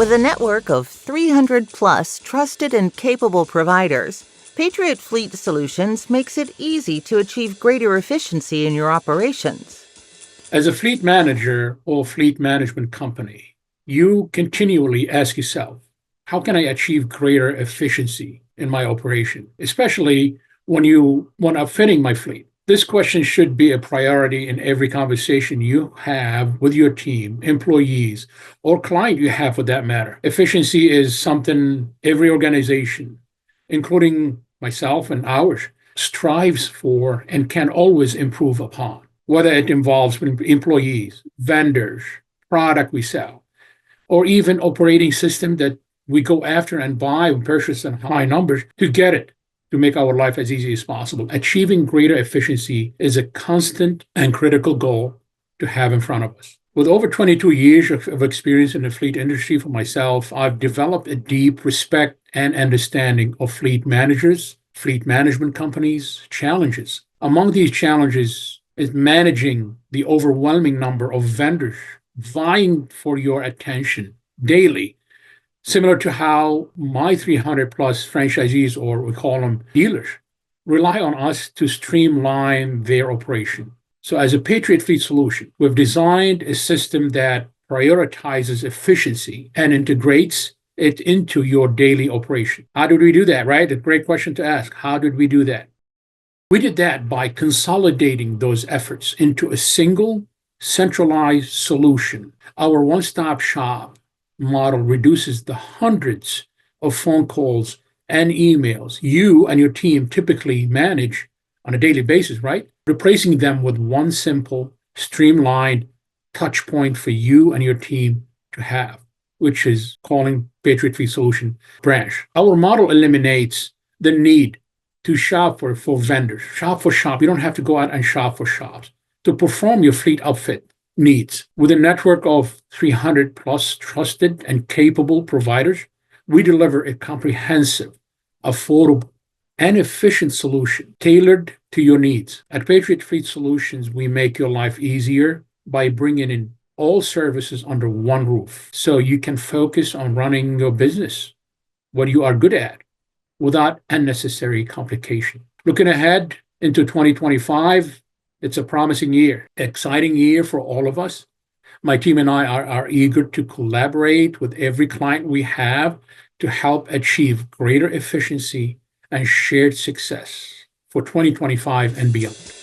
With a network of 300 plus trusted and capable providers, Patriot Fleet Solutions makes it easy to achieve greater efficiency in your operations. As a fleet manager or fleet management company, you continually ask yourself, how can I achieve greater efficiency in my operation, especially when outfitting my fleet? This question should be a priority in every conversation you have with your team, employees, or client you have for that matter. Efficiency is something every organization, including myself and ours, strives for and can always improve upon, whether it involves employees, vendors, product we sell, or even operating system that we go after and buy and purchase in high numbers to get it, to make our life as easy as possible. Achieving greater efficiency is a constant and critical goal to have in front of us. With over 22 years of experience in the fleet industry for myself, I've developed a deep respect and understanding of fleet managers, fleet management companies' challenges. Among these challenges is managing the overwhelming number of vendors vying for your attention daily, similar to how my 300 plus franchisees, or we call them dealers, rely on us to streamline their operation. So as a Patriot Fleet Solution, we've designed a system that prioritizes efficiency and integrates it into your daily operation. How did we do that, right? A great question to ask. How did we do that? We did that by consolidating those efforts into a single centralized solution. Our one-stop shop model reduces the hundreds of phone calls and emails you and your team typically manage on a daily basis, right? Replacing them with one simple, streamlined touch point for you and your team to have, which is calling Patriot Fleet Solution branch. Our model eliminates the need to shop for vendors, shop for shop. You don't have to go out and shop for shops to perform your fleet outfit needs. With a network of 300 plus trusted and capable providers, we deliver a comprehensive, affordable, and efficient solution tailored to your needs. At Patriot Fleet Solutions, we make your life easier by bringing in all services under one roof so you can focus on running your business, what you are good at, without unnecessary complication. Looking ahead into 2025, it's a promising year, exciting year for all of us. My team and I are eager to collaborate with every client we have to help achieve greater efficiency and shared success for 2025 and beyond.